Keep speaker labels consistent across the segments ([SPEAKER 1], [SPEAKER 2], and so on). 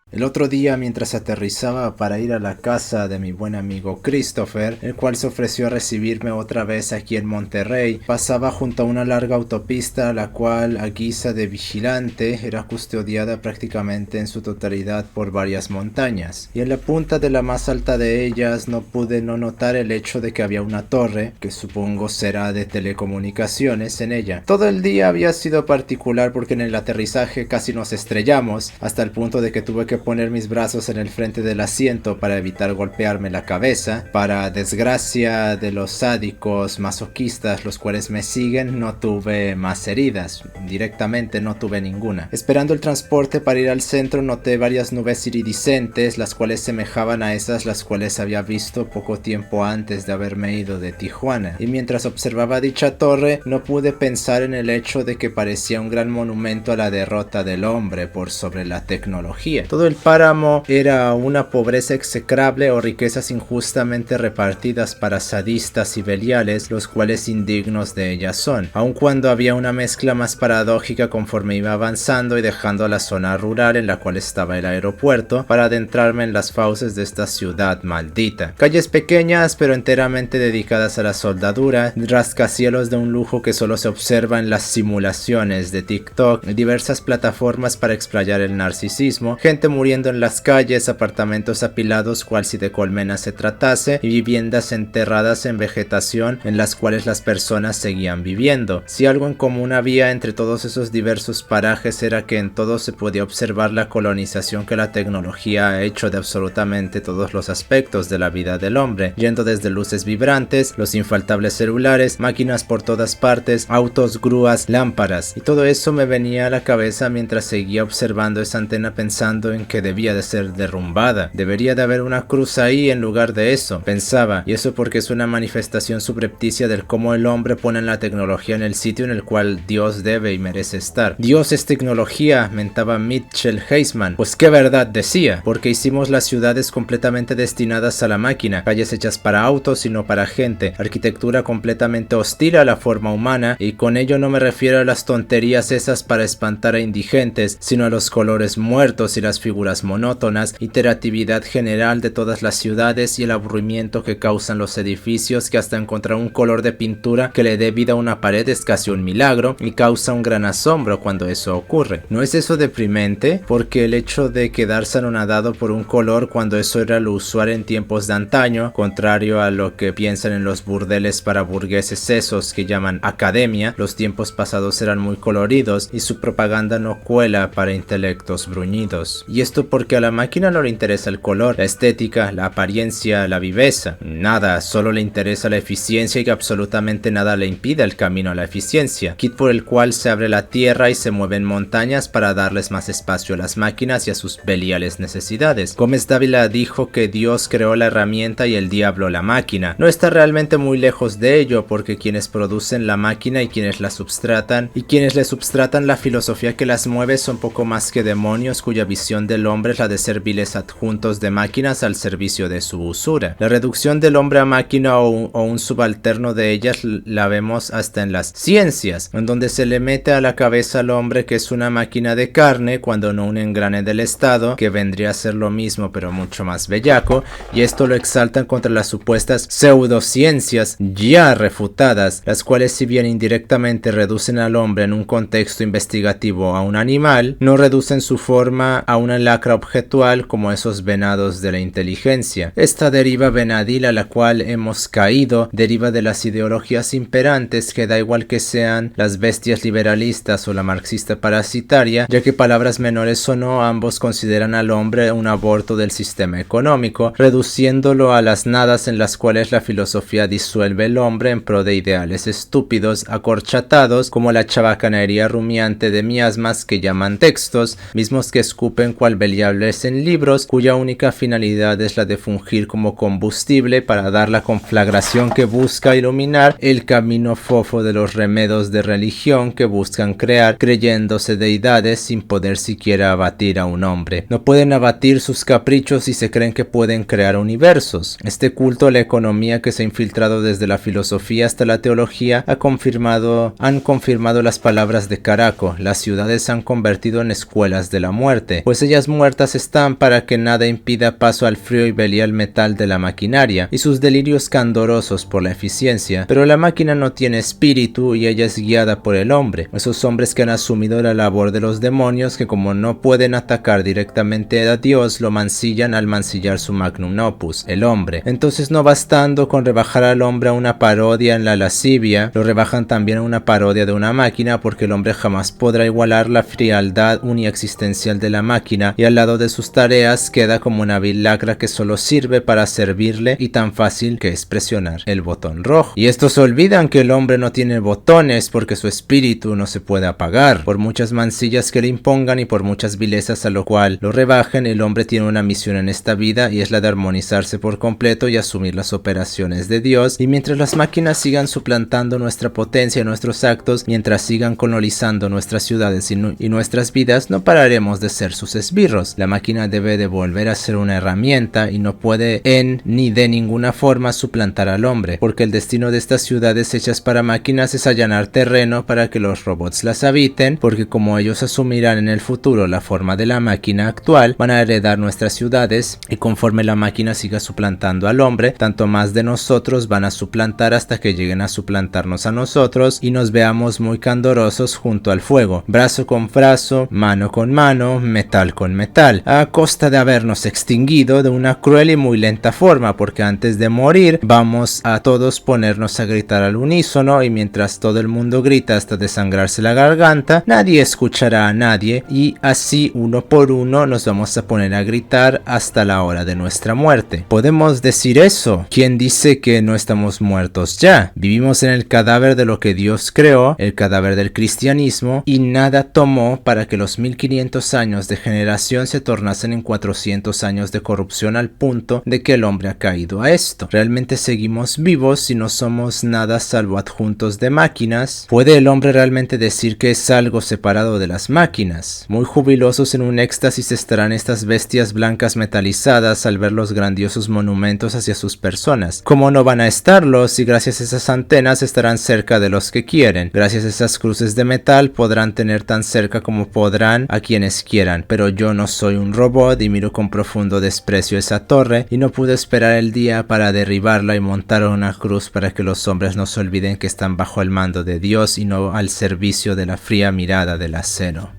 [SPEAKER 1] El otro día, mientras aterrizaba para ir a la casa de mi buen amigo Christopher, el cual se ofreció a recibirme otra vez aquí en Monterrey, pasaba junto a una larga autopista, la cual, a guisa de vigilante, era custodiada prácticamente en su totalidad por varias montañas. Y en la punta de la más alta de ellas no pude no notar el hecho de que había una torre, que supongo será de telecomunicaciones, en ella. Todo el día había sido particular porque en el aterrizaje casi nos estrellamos, hasta el punto de que tuve que poner mis brazos en el frente del asiento para evitar golpearme la cabeza. Para desgracia de los sádicos masoquistas los cuales me siguen, no tuve más heridas, directamente no tuve ninguna. Esperando el transporte para ir al centro noté varias nubes iridiscentes, las cuales semejaban a esas las cuales había visto poco tiempo antes de haberme ido de Tijuana, y mientras observaba dicha torre no pude pensar en el hecho de que parecía un gran monumento a la derrota del hombre por sobre la tecnología. Todo el páramo era una pobreza execrable o riquezas injustamente repartidas para sadistas y beliales, los cuales indignos de ellas son, aun cuando había una mezcla más paradójica conforme iba avanzando y dejando la zona rural en la cual estaba el aeropuerto para adentrarme en las fauces de esta ciudad maldita. Calles pequeñas pero enteramente dedicadas a la soldadura, rascacielos de un lujo que solo se observa en las simulaciones de TikTok, diversas plataformas para explayar el narcisismo, gente muriendo en las calles, apartamentos apilados cual si de colmenas se tratase, y viviendas enterradas en vegetación en las cuales las personas seguían viviendo. Si algo en común había entre todos esos diversos parajes era que en todos se podía observar la colonización que la tecnología ha hecho de absolutamente todos los aspectos de la vida del hombre, yendo desde luces vibrantes, los infaltables celulares, máquinas por todas partes, autos, grúas, lámparas, y todo eso me venía a la cabeza mientras seguía observando esa antena pensando en que debía de ser derrumbada. Debería de haber una cruz ahí en lugar de eso, pensaba, y eso porque es una manifestación subrepticia del cómo el hombre pone la tecnología en el sitio en el cual Dios debe y merece estar. Dios es tecnología, mentaba Mitchell Heisman. Pues qué verdad decía, porque hicimos las ciudades completamente destinadas a la máquina, calles hechas para autos y no para gente, arquitectura completamente hostil a la forma humana, y con ello no me refiero a las tonterías esas para espantar a indigentes, sino a los colores muertos y las figuras monótonas, iteratividad general de todas las ciudades y el aburrimiento que causan los edificios, que hasta encontrar un color de pintura que le dé vida a una pared es casi un milagro y causa un gran asombro cuando eso ocurre. ¿No es eso deprimente? Porque el hecho de quedarse anonadado por un color cuando eso era lo usual en tiempos de antaño, contrario a lo que piensan en los burdeles para burgueses esos que llaman academia, los tiempos pasados eran muy coloridos y su propaganda no cuela para intelectos bruñidos. Y esto porque a la máquina no le interesa el color, la estética, la apariencia, la viveza. Nada, solo le interesa la eficiencia y que absolutamente nada le impide el camino a la eficiencia, kit por el cual se abre la tierra y se mueven montañas para darles más espacio a las máquinas y a sus beliales necesidades. Gómez Dávila dijo que Dios creó la herramienta y el diablo la máquina. No está realmente muy lejos de ello, porque quienes producen la máquina y quienes la substratan y quienes le substratan la filosofía que las mueve son poco más que demonios cuya visión del hombre es la de ser viles adjuntos de máquinas al servicio de su usura. La reducción del hombre a máquina o un subalterno de ellas la vemos hasta en las ciencias, en donde se le mete a la cabeza al hombre que es una máquina de carne cuando no un engrane del Estado, que vendría a ser lo mismo pero mucho más bellaco, y esto lo exaltan contra las supuestas pseudociencias ya refutadas, las cuales si bien indirectamente reducen al hombre en un contexto investigativo a un animal, no reducen su forma a una lacra objetual como esos venados de la inteligencia. Esta deriva venadil a la cual hemos caído deriva de las ideologías imperantes, que da igual que sean las bestias liberalistas o la marxista parasitaria, ya que palabras menores o no, ambos consideran al hombre un aborto del sistema económico, reduciéndolo a las nadas en las cuales la filosofía disuelve el hombre en pro de ideales estúpidos, acorchatados, como la chabacanería rumiante de miasmas que llaman textos, mismos que escupen cual irremediables en libros, cuya única finalidad es la de fungir como combustible para dar la conflagración que busca iluminar el camino fofo de los remedos de religión que buscan crear, creyéndose deidades sin poder siquiera abatir a un hombre. No pueden abatir sus caprichos y se creen que pueden crear universos. Este culto a la economía que se ha infiltrado desde la filosofía hasta la teología han confirmado las palabras de Caraco: las ciudades se han convertido en escuelas de la muerte, pues ellas muertas están para que nada impida paso al frío y belial metal de la maquinaria y sus delirios candorosos por la eficiencia. Pero la máquina no tiene espíritu y ella es guiada por el hombre, esos hombres que han asumido la labor de los demonios, que como no pueden atacar directamente a Dios, lo mancillan al mancillar su magnum opus, el hombre. Entonces, no bastando con rebajar al hombre a una parodia en la lascivia, lo rebajan también a una parodia de una máquina, porque el hombre jamás podrá igualar la frialdad uniexistencial de la máquina, y al lado de sus tareas queda como una vil lacra que solo sirve para servirle, y tan fácil que es presionar el botón rojo. Y estos olvidan que el hombre no tiene botones, porque su espíritu no se puede apagar. Por muchas mancillas que le impongan y por muchas vilezas a lo cual lo rebajen, el hombre tiene una misión en esta vida, y es la de armonizarse por completo y asumir las operaciones de Dios. Y mientras las máquinas sigan suplantando nuestra potencia y nuestros actos, mientras sigan colonizando nuestras ciudades y nuestras vidas, no pararemos de ser sus esbirros. La máquina debe de volver a ser una herramienta y no puede ni de ninguna forma suplantar al hombre, porque el destino de estas ciudades hechas para máquinas es allanar terreno para que los robots las habiten, porque como ellos asumirán en el futuro la forma de la máquina actual, van a heredar nuestras ciudades, y conforme la máquina siga suplantando al hombre, tanto más de nosotros van a suplantar hasta que lleguen a suplantarnos a nosotros y nos veamos muy candorosos junto al fuego, brazo con brazo, mano con mano, metal con metal, a costa de habernos extinguido de una cruel y muy lenta forma, porque antes de morir vamos a todos ponernos a gritar al unísono, y mientras todo el mundo grita hasta desangrarse la garganta, nadie escuchará a nadie, y así uno por uno nos vamos a poner a gritar hasta la hora de nuestra muerte. ¿Podemos decir eso? ¿Quién dice que no estamos muertos ya? Vivimos en el cadáver de lo que Dios creó, el cadáver del cristianismo, y nada tomó para que los 1500 años de generación se tornasen en 400 años de corrupción, al punto de que el hombre ha caído a esto. Realmente seguimos vivos y no somos nada salvo adjuntos de máquinas. ¿Puede el hombre realmente decir que es algo separado de las máquinas? Muy jubilosos en un éxtasis estarán estas bestias blancas metalizadas al ver los grandiosos monumentos hacia sus personas. ¿Cómo no van a estarlo si gracias a esas antenas estarán cerca de los que quieren? Gracias a esas cruces de metal podrán tener tan cerca como podrán a quienes quieran, pero yo no soy un robot y miro con profundo desprecio esa torre, y no pude esperar el día para derribarla y montar una cruz para que los hombres no se olviden que están bajo el mando de Dios y no al servicio de la fría mirada del acero.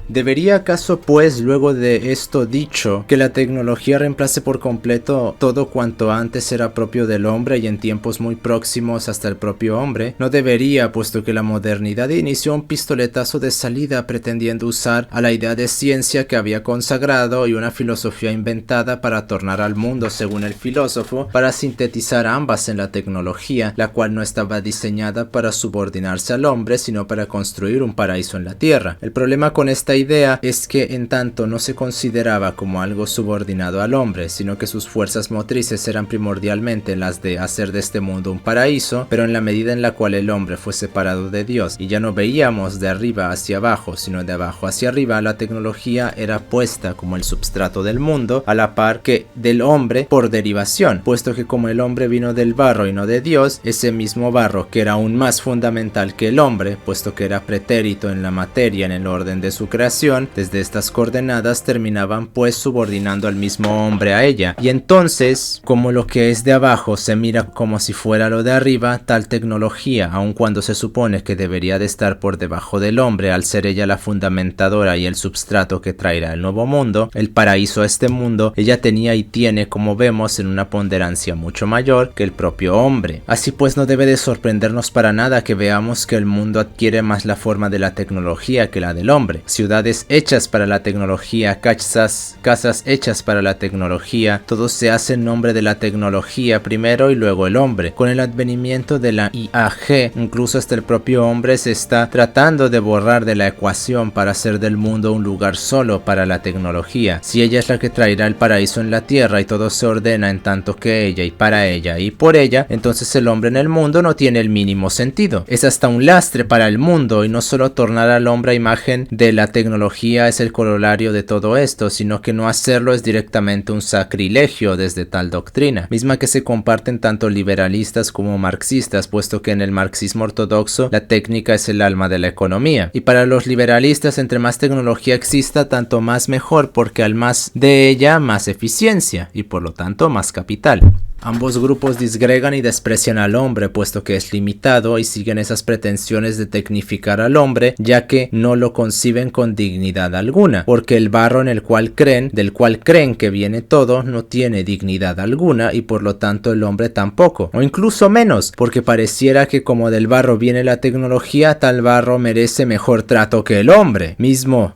[SPEAKER 1] ¿Debería acaso, pues, luego de esto dicho, que la tecnología reemplace por completo todo cuanto antes era propio del hombre y en tiempos muy próximos hasta el propio hombre? No debería, puesto que la modernidad inició un pistoletazo de salida pretendiendo usar a la idea de ciencia que había consagrado y una filosofía inventada para tornar al mundo, según el filósofo, para sintetizar ambas en la tecnología, la cual no estaba diseñada para subordinarse al hombre, sino para construir un paraíso en la tierra. El problema con esta idea es que en tanto no se consideraba como algo subordinado al hombre, sino que sus fuerzas motrices eran primordialmente las de hacer de este mundo un paraíso, pero en la medida en la cual el hombre fue separado de Dios y ya no veíamos de arriba hacia abajo, sino de abajo hacia arriba, la tecnología era puesta como el substrato del mundo, a la par que del hombre por derivación, puesto que como el hombre vino del barro y no de Dios, ese mismo barro, que era aún más fundamental que el hombre, puesto que era pretérito en la materia en el orden de su creación, desde estas coordenadas terminaban pues subordinando al mismo hombre a ella. Y entonces, como lo que es de abajo se mira como si fuera lo de arriba, tal tecnología, aun cuando se supone que debería de estar por debajo del hombre, al ser ella la fundamentadora y el substrato que traerá el nuevo mundo, el paraíso a este mundo, ella tenía y tiene, como vemos, en una ponderancia mucho mayor que el propio hombre. Así pues, no debe de sorprendernos para nada que veamos que el mundo adquiere más la forma de la tecnología que la del hombre. Ciudades ciudades hechas para la tecnología, casas hechas para la tecnología, todo se hace en nombre de la tecnología primero y luego el hombre. Con el advenimiento de la IAG, incluso hasta el propio hombre se está tratando de borrar de la ecuación para hacer del mundo un lugar solo para la tecnología. Si ella es la que traerá el paraíso en la tierra y todo se ordena en tanto que ella y para ella y por ella, entonces el hombre en el mundo no tiene el mínimo sentido. Es hasta un lastre para el mundo, y no solo tornar al hombre a imagen de la tecnología es el corolario de todo esto, sino que no hacerlo es directamente un sacrilegio desde tal doctrina, misma que se comparten tanto liberalistas como marxistas, puesto que en el marxismo ortodoxo la técnica es el alma de la economía, y para los liberalistas entre más tecnología exista tanto más mejor, porque al más de ella más eficiencia y por lo tanto más capital. Ambos grupos disgregan y desprecian al hombre, puesto que es limitado, y siguen esas pretensiones de tecnificar al hombre, ya que no lo conciben con dignidad alguna, porque el barro en el cual creen, del cual creen que viene todo, no tiene dignidad alguna, y por lo tanto el hombre tampoco, o incluso menos, porque pareciera que como del barro viene la tecnología, tal barro merece mejor trato que el hombre mismo,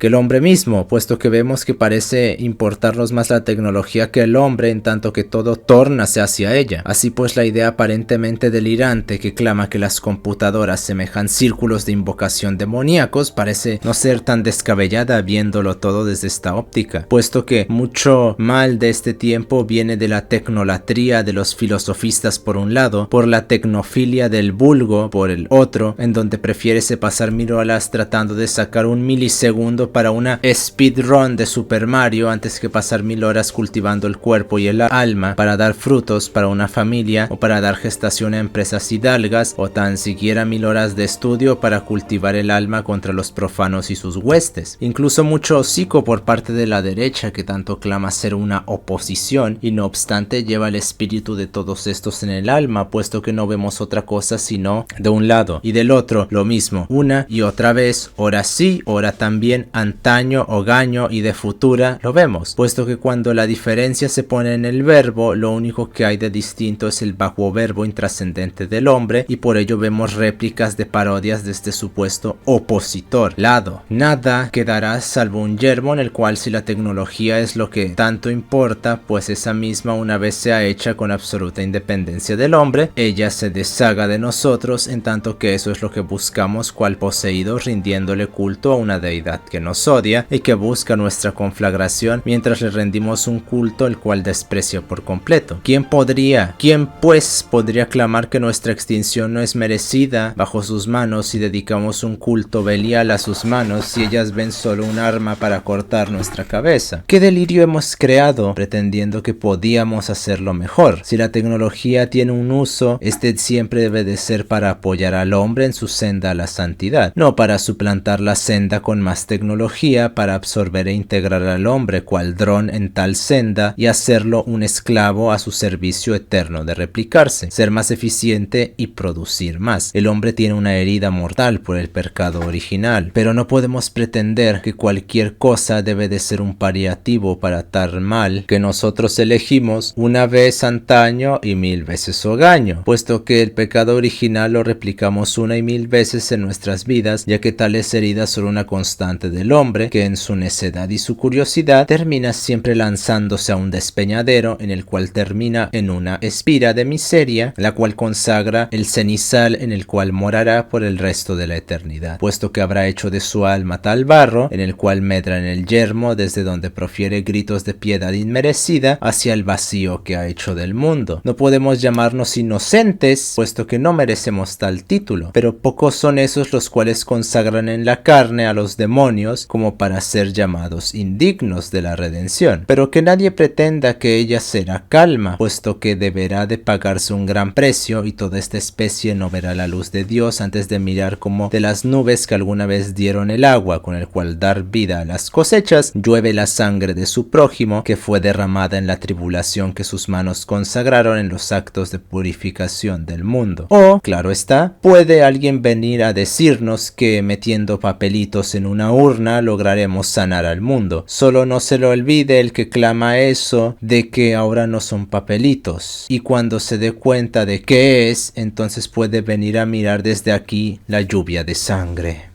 [SPEAKER 1] puesto que vemos que parece importarnos más la tecnología que el hombre, en tanto que todo tórnase hacia ella. Así pues, la idea aparentemente delirante que clama que las computadoras semejan círculos de invocación demoníacos parece no ser tan descabellada viéndolo todo desde esta óptica, puesto que mucho mal de este tiempo viene de la tecnolatría de los filosofistas por un lado, por la tecnofilia del vulgo por el otro, en donde prefiérese pasar 1000 horas tratando de sacar un milisegundo para una speedrun de Super Mario antes que pasar 1000 horas cultivando el cuerpo y el alma para dar frutos para una familia, o para dar gestación a empresas hidalgas, o tan siquiera 1000 horas de estudio para cultivar el alma contra los profanos y sus huestes. Incluso mucho hocico por parte de la derecha, que tanto clama ser una oposición, y no obstante lleva el espíritu de todos estos en el alma, puesto que no vemos otra cosa sino de un lado y del otro lo mismo, una y otra vez, ora sí, ora también, antaño, hogaño y de futura lo vemos, puesto que cuando la diferencia se pone en el verbo, lo único que hay de distinto es el vacuo verbo intrascendente del hombre, y por ello vemos réplicas de parodias de este supuesto opositor lado. Nada quedará salvo un yermo en el cual, si la tecnología es lo que tanto importa, pues esa misma, una vez sea hecha con absoluta independencia del hombre, ella se deshaga de nosotros, en tanto que eso es lo que buscamos cual poseídos, rindiéndole culto a una deidad que nos odia y que busca nuestra conflagración, mientras le rendimos un culto el cual desprecia por completo. ¿Quién pues podría clamar que nuestra extinción no es merecida bajo sus manos si dedicamos un culto belial a sus manos, si ellas ven solo un arma para cortar nuestra cabeza? ¿Qué delirio hemos creado pretendiendo que podíamos hacerlo mejor? Si la tecnología tiene un uso, este siempre debe de ser para apoyar al hombre en su senda a la santidad, no para suplantar la senda con más tecnología, para absorber e integrar al hombre cual dron en tal senda y hacerlo un esclavo a su servicio eterno de replicarse, ser más eficiente y producir más. El hombre tiene una herida mortal por el pecado original, pero no podemos pretender que cualquier cosa debe de ser un paliativo para tal mal que nosotros elegimos una vez antaño y 1000 veces hogaño, puesto que el pecado original lo replicamos una y 1000 veces en nuestras vidas, ya que tales heridas son una constante del hombre, que en su necedad y su curiosidad termina siempre lanzándose a un despeñadero en el cual termina en una espira de miseria, la cual consagra el cenizal en el cual morará por el resto de la eternidad, puesto que habrá hecho de su alma tal barro, en el cual medra en el yermo, desde donde profiere gritos de piedad inmerecida hacia el vacío que ha hecho del mundo. No podemos llamarnos inocentes, puesto que no merecemos tal título, pero pocos son esos los cuales consagran en la carne a los demonios como para ser llamados indignos de la redención. Pero que nadie pretenda que ella será calma, puesto que deberá de pagarse un gran precio, y toda esta especie no verá la luz de Dios antes de mirar como de las nubes que alguna vez dieron el agua con el cual dar vida a las cosechas, llueve la sangre de su prójimo que fue derramada en la tribulación que sus manos consagraron en los actos de purificación del mundo. O, claro está, puede alguien venir a decirnos que metiendo papelitos en una urna lograremos sanar al mundo. Solo no se lo olvide el que clama eso de que ahora no son papelitos, y cuando se dé cuenta de qué es, entonces puede venir a mirar desde aquí la lluvia de sangre.